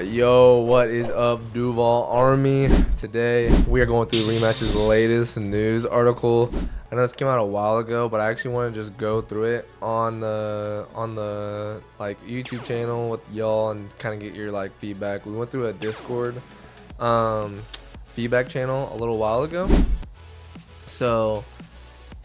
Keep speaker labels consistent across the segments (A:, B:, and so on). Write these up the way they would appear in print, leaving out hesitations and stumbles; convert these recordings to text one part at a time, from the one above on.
A: Yo, what is up, Duval Army? Today we are going through Rematch's latest news article. I know this came out a while ago, but I actually want to just go through it on the like YouTube channel with y'all and kind of get your like feedback. We went through a Discord feedback channel a little while ago, so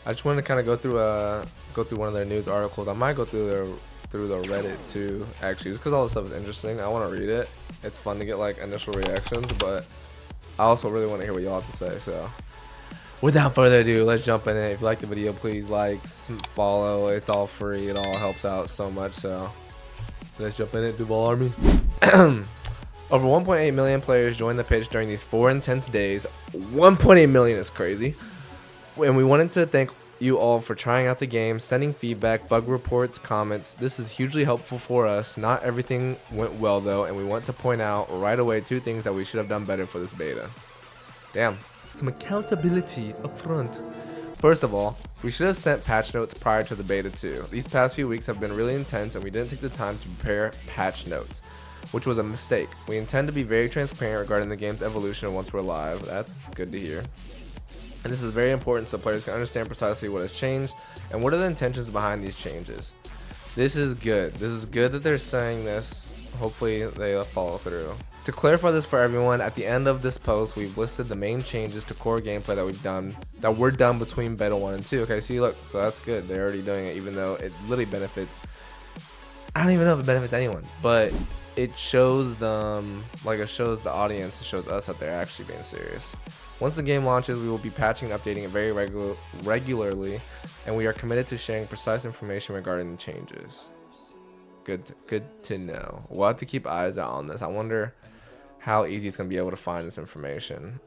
A: I just wanted to kind of go through one of their news articles. I might go through the Reddit too, actually, just because all this stuff is interesting. I want to read it. It's fun to get like initial reactions, but I also really want to hear what y'all have to say. So without further ado, let's jump in it. If you like the video, please like, follow. It's all free. It all helps out so much. So let's jump in it, Duval Army. Over 1.8 million players joined the pitch during these 4 intense days. 1.8 million is crazy. And we wanted to thank you all for trying out the game, sending feedback, bug reports, comments. This is hugely helpful for us. Not everything went well though, and we want to point out right away 2 things that we should have done better for this beta. Damn, some accountability up front. First of all, we should have sent patch notes prior to the beta too. These past few weeks have been really intense and we didn't take the time to prepare patch notes, which was a mistake. We intend to be very transparent regarding the game's evolution once we're live. That's good to hear. And this is very important so players can understand precisely what has changed and what are the intentions behind these changes. This is good. This is good that they're saying this. Hopefully they follow through. To clarify this for everyone, at the end of this post, we've listed the main changes to core gameplay that were done between beta 1 and 2. Okay, see, look, so that's good. They're already doing it, even though it literally benefits. I don't even know if it benefits anyone, but it shows them, like it shows the audience, it shows us that they're actually being serious. Once the game launches, we will be patching and updating it very regularly, and we are committed to sharing precise information regarding the changes. Good to know. We'll have to keep eyes out on this. I wonder how easy it's gonna be able to find this information.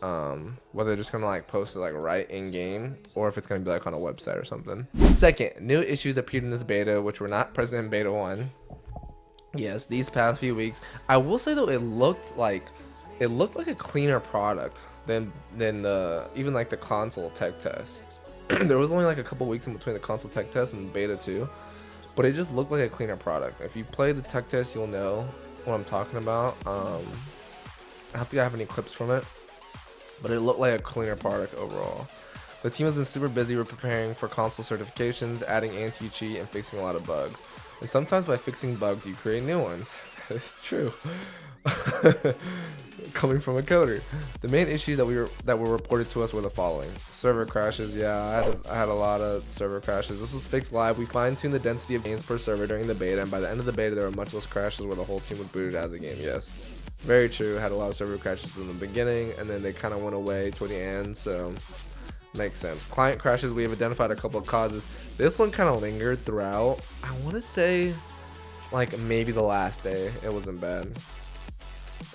A: Whether they're just gonna like post it like right in game, or if it's gonna be like on a website or something. Second, new issues appeared in this beta which were not present in beta 1. Yes, these past few weeks. I will say though, it looked like a cleaner product than the even like the console tech test. There was only like a couple weeks in between the console tech test and beta 2, but it just looked like a cleaner product. If you play the tech test, you'll know what I'm talking about. I don't think I have any clips from it, but it looked like a cleaner product overall. The team has been super busy with preparing for console certifications, adding anti-cheat, and fixing a lot of bugs. And sometimes by fixing bugs, you create new ones. That is true. Coming from a coder. The main issues that were reported to us were the following: server crashes. Yeah, I had a lot of server crashes. This was fixed live. We fine-tuned the density of games per server during the beta, and by the end of the beta, there were much less crashes where the whole team would boot it out of the game. Yes, very true. Had a lot of server crashes in the beginning, and then they kind of went away toward the end, so makes sense. Client crashes, we have identified a couple of causes. This one kind of lingered throughout. I want to say like maybe the last day it wasn't bad.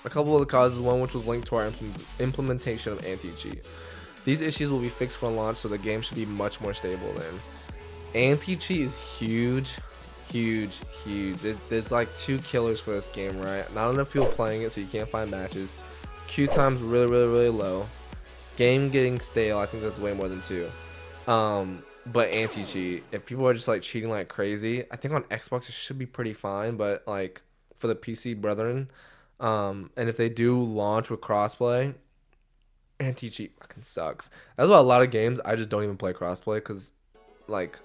A: A couple of the causes, one which was linked to our implementation of anti-cheat. These issues will be fixed for launch, so the game should be much more stable then. Anti-cheat is huge. There's like 2 killers for this game, right? Not enough people playing it, so you can't find matches. Queue time's really low. Game getting stale, I think that's way more than 2. But anti-cheat, if people are just like cheating like crazy, I think on Xbox it should be pretty fine, but like for the PC brethren, and if they do launch with crossplay, anti-cheat fucking sucks. That's why a lot of games I just don't even play crossplay, because like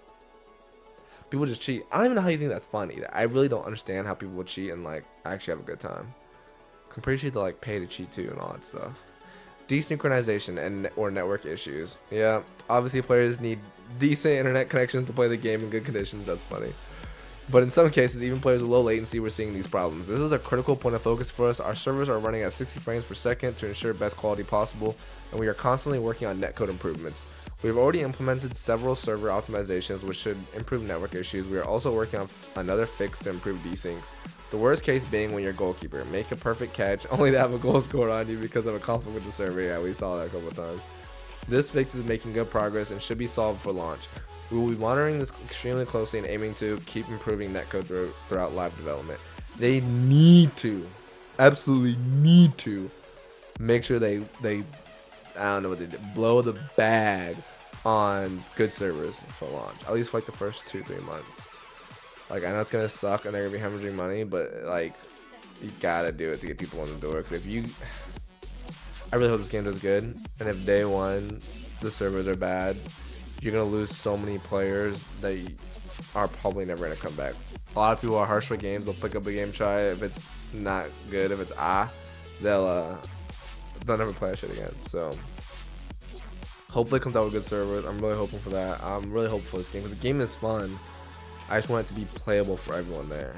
A: people just cheat. I don't even know how you think that's fun either. I really don't understand how people would cheat and like actually have a good time. I'm pretty sure they like pay to cheat too and all that stuff. Desynchronization or network issues. Yeah, obviously players need decent internet connections to play the game in good conditions. That's funny. But in some cases, even players with low latency were seeing these problems. This is a critical point of focus for us. Our servers are running at 60 frames per second to ensure best quality possible, and we are constantly working on netcode improvements. We have already implemented several server optimizations which should improve network issues. We are also working on another fix to improve desyncs. The worst case being when you're goalkeeper. Make a perfect catch only to have a goal scored on you because of a conflict with the server. Yeah, we saw that a couple of times. This fix is making good progress and should be solved for launch. We will be monitoring this extremely closely and aiming to keep improving netcode throughout live development. They need to, absolutely need to, make sure they I don't know what they did, blow the bag on good servers for launch. At least for like the first 2-3 months. Like I know it's gonna suck and they're gonna be hemorrhaging money, but like You gotta do it to get people in the door. Cause if you, I really hope this game does good. And if day one the servers are bad, you're gonna lose so many players that are probably never gonna come back. A lot of people are harsh with games. They'll pick up a game, try it. If it's not good, if it's they'll never play that shit again. So hopefully it comes out with good servers. I'm really hoping for that. I'm really hopeful for this game because the game is fun. I just want it to be playable for everyone there.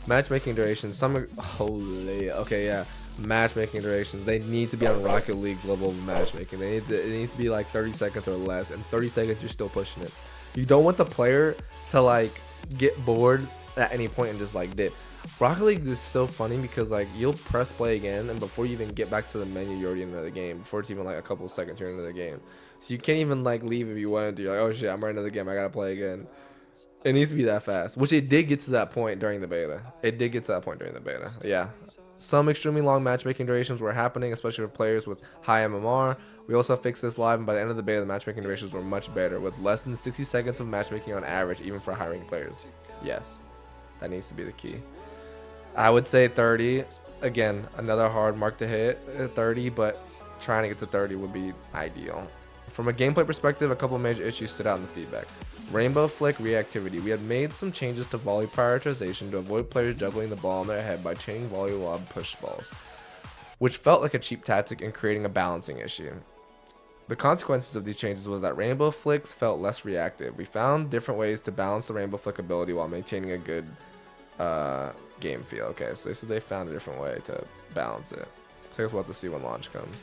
A: Matchmaking durations. Some holy okay, yeah. Matchmaking durations. They need to be on Rocket League level matchmaking. It needs to be like 30 seconds or less. And 30 seconds, you're still pushing it. You don't want the player to like get bored at any point and just like dip. Rocket League is so funny because like you'll press play again, and before you even get back to the menu, you're already in another game. Before it's even like a couple of seconds, you're in another game. So you can't even like leave if you wanted to. You're like, oh shit, I'm right in another game. I gotta play again. It needs to be that fast, which it did get to that point during the beta. Yeah. Some extremely long matchmaking durations were happening, especially for players with high MMR. We also fixed this live, and by the end of the beta, the matchmaking durations were much better, with less than 60 seconds of matchmaking on average, even for high-ranked players. Yes, that needs to be the key. I would say 30. Again, another hard mark to hit, 30, but trying to get to 30 would be ideal. From a gameplay perspective, a couple major issues stood out in the feedback. Rainbow flick reactivity. We had made some changes to volley prioritization to avoid players juggling the ball on their head by chaining volley lob push balls, which felt like a cheap tactic and creating a balancing issue. The consequences of these changes was that rainbow flicks felt less reactive. We found different ways to balance the rainbow flick ability while maintaining a good game feel. Okay, so they said they found a different way to balance it. So I guess we'll have to see when launch comes.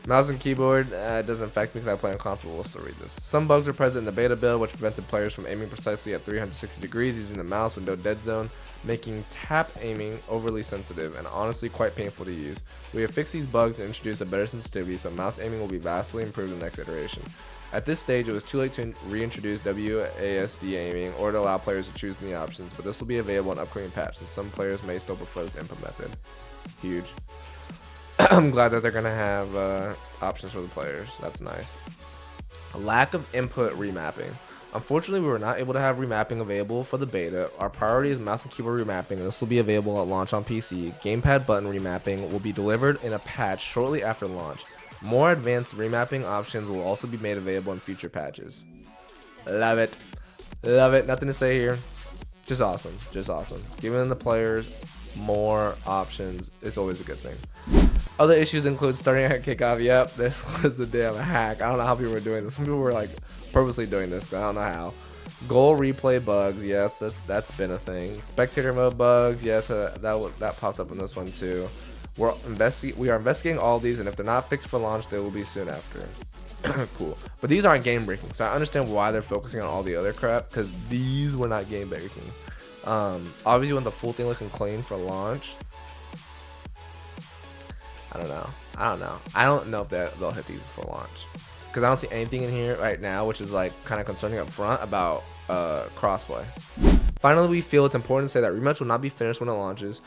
A: Mouse and keyboard doesn't affect me because I play on console. We'll still read this. Some bugs were present in the beta build, which prevented players from aiming precisely at 360 degrees using the mouse with no dead zone, making tap aiming overly sensitive and honestly quite painful to use. We have fixed these bugs and introduced a better sensitivity, so mouse aiming will be vastly improved in the next iteration. At this stage, it was too late to reintroduce WASD aiming or to allow players to choose the options, but this will be available in upcoming patches, and some players may still prefer this input method. Huge. I'm glad that they're going to have options for the players. That's nice. A lack of input remapping. Unfortunately, we were not able to have remapping available for the beta. Our priority is mouse and keyboard remapping, and this will be available at launch on PC. Gamepad button remapping will be delivered in a patch shortly after launch. More advanced remapping options will also be made available in future patches. Love it. Love it. Nothing to say here. Just awesome. Just awesome. Giving the players more options is always a good thing. Other issues include starting at kickoff. Yep, this was the damn hack. I don't know how people were doing this. Some people were like purposely doing this, but I don't know how. Goal replay bugs. Yes, that's been a thing. Spectator mode bugs. Yes, that popped up in this one too. We are investigating all these, and if they're not fixed for launch, they will be soon after. Cool. But these aren't game breaking, so I understand why they're focusing on all the other crap, because these were not game breaking. Obviously, when the full thing looking clean for launch. I don't know. I don't know if they'll hit these before launch, because I don't see anything in here right now, which is like kind of concerning up front about crossplay. Finally, we feel it's important to say that Rematch will not be finished when it launches.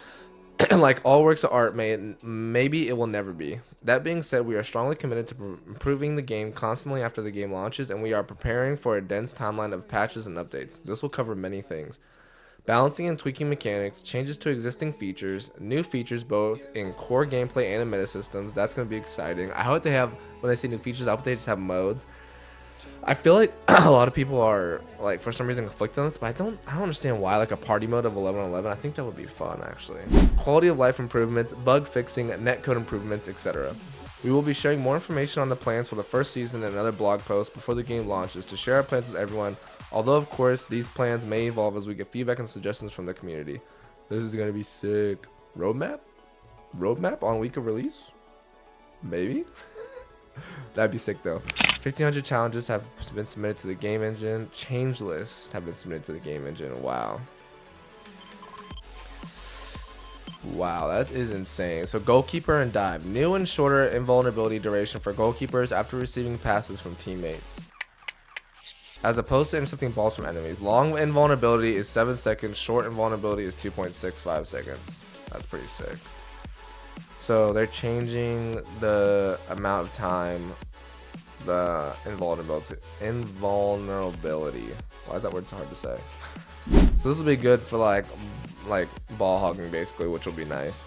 A: Like all works of art, maybe it will never be. That being said, we are strongly committed to improving the game constantly after the game launches, and we are preparing for a dense timeline of patches and updates. This will cover many things. Balancing and tweaking mechanics, changes to existing features, new features both in core gameplay and in meta systems. That's going to be exciting. I hope they have, when they say new features, I hope they just have modes. I feel like a lot of people are like for some reason conflicted on this, but I don't understand why. Like a party mode of 11-on-11, I think that would be fun actually. Quality of life improvements, bug fixing, netcode improvements, etc. We will be sharing more information on the plans for the first season and another blog post before the game launches to share our plans with everyone. Although of course these plans may evolve as we get feedback and suggestions from the community. This is gonna be sick. Roadmap on week of release? Maybe. That'd be sick though. 1500 challenges have been submitted to the game engine. Change lists have been submitted to the game engine. Wow, that is insane. So Goalkeeper and Dive. New and shorter invulnerability duration for goalkeepers after receiving passes from teammates, as opposed to intercepting balls from enemies. Long invulnerability is 7 seconds. Short invulnerability is 2.65 seconds. That's pretty sick. So they're changing the amount of time the invulnerability. Why is that word so hard to say? So this will be good for like ball hogging basically, which will be nice.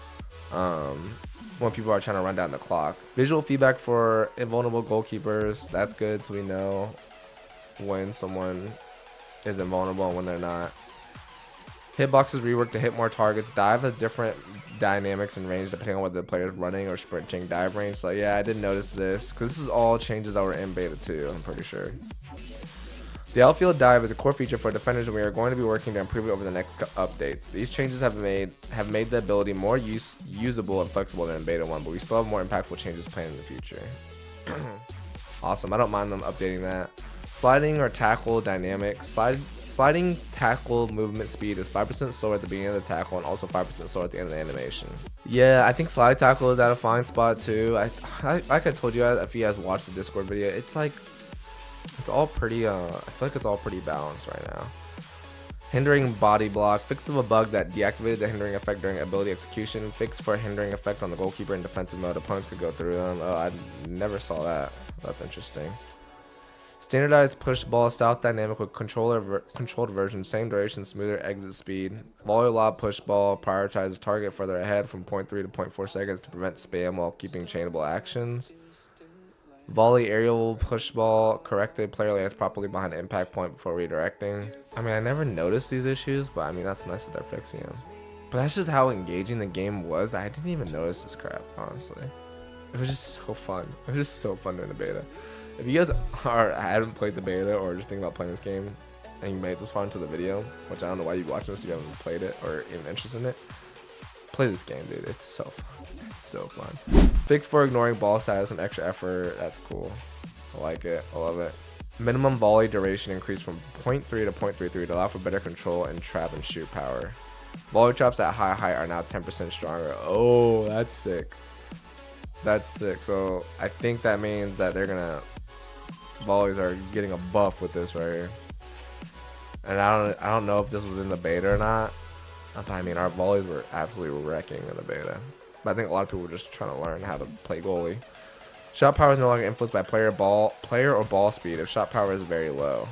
A: When people are trying to run down the clock. Visual feedback for invulnerable goalkeepers. That's good, so we know when someone is invulnerable and when they're not. Hitbox is reworked to hit more targets. Dive has different dynamics and range depending on whether the player is running or sprinting dive range. So yeah, I did notice this because this is all changes that were in beta 2, I'm pretty sure. The outfield dive is a core feature for defenders, and we are going to be working to improve it over the next updates. These changes have made the ability more usable and flexible than in beta 1, but we still have more impactful changes planned in the future. Awesome, I don't mind them updating that. Sliding or tackle dynamics. Sliding tackle movement speed is 5% slower at the beginning of the tackle and also 5% slower at the end of the animation. Yeah, I think slide tackle is at a fine spot too. Like I told you guys, if you guys watched the Discord video, it's like, it's all pretty, I feel like it's all pretty balanced right now. Hindering body block. Fix of a bug that deactivated the hindering effect during ability execution. Fix for a hindering effect on the goalkeeper in defensive mode. Opponents could go through them. Oh, I never saw that. That's interesting. Standardized push ball south dynamic with controlled version, same duration, smoother exit speed. Volley lob push ball prioritizes target further ahead from 0.3 to 0.4 seconds to prevent spam while keeping chainable actions. Volley aerial push ball corrected, player lands properly behind impact point before redirecting. I mean, I never noticed these issues, but I mean, that's nice that they're fixing them. But that's just how engaging the game was. I didn't even notice this crap, honestly. It was just so fun. It was just so fun during the beta. If you guys haven't played the beta or just thinking about playing this game and you made this far into the video, which I don't know why you're watching this if you haven't played it or even interested in it, play this game, dude. It's so fun. It's so fun. Fix for ignoring ball status and extra effort. That's cool. I like it. I love it. Minimum volley duration increased from 0.3 to 0.33 to allow for better control and trap and shoot power. Volley traps at high height are now 10% stronger. Oh, that's sick. That's sick. So I think that means that they're gonna volleys are getting a buff with this right here. And I don't know if this was in the beta or not. I mean, our volleys were absolutely wrecking in the beta. But I think a lot of people were just trying to learn how to play goalie. Shot power is no longer influenced by player or ball speed if shot power is very low.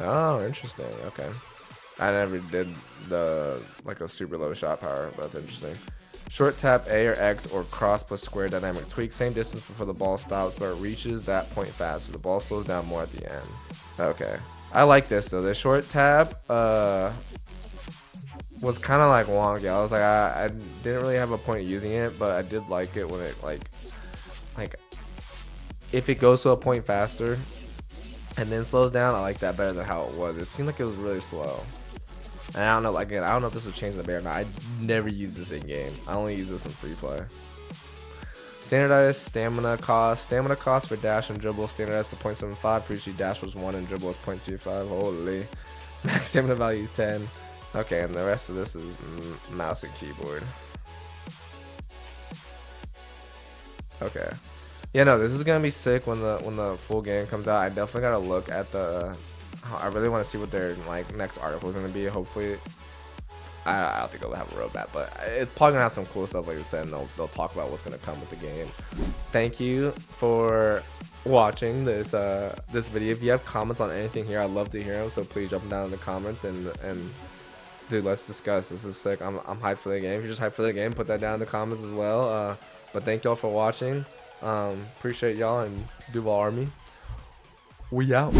A: Oh, interesting. Okay. I never did like a super low shot power. But that's interesting. Short tap A or X or cross plus square dynamic tweak. Same distance before the ball stops, but it reaches that point faster. The ball slows down more at the end. Okay. I like this though. The short tap was kind of like wonky. I was like, I didn't really have a point of using it, but I did like it when it like if it goes to a point faster and then slows down. I like that better than how it was. It seemed like it was really slow. And I don't know, again, I don't know if this will change the beta or not. I never use this in game. I only use this in free play. Standardized stamina cost. Stamina cost for dash and dribble standardized to 0.75. Previously dash was 1 and dribble was 0.25. Holy. Max stamina value is 10. Okay, and the rest of this is mouse and keyboard. Okay. Yeah, no, this is gonna be sick when the full game comes out. I definitely gotta look at the. I really want to see what their like next article is gonna be. Hopefully, I don't think they'll have a roadmap, but it's probably gonna have some cool stuff, like I said, and they'll talk about what's gonna come with the game. Thank you for watching this this video. If you have comments on anything here, I'd love to hear them. So please drop them down in the comments and dude, let's discuss. This is sick. I'm hyped for the game. If you're just hyped for the game, put that down in the comments as well. But thank y'all for watching. Appreciate y'all and Duval Army. We out.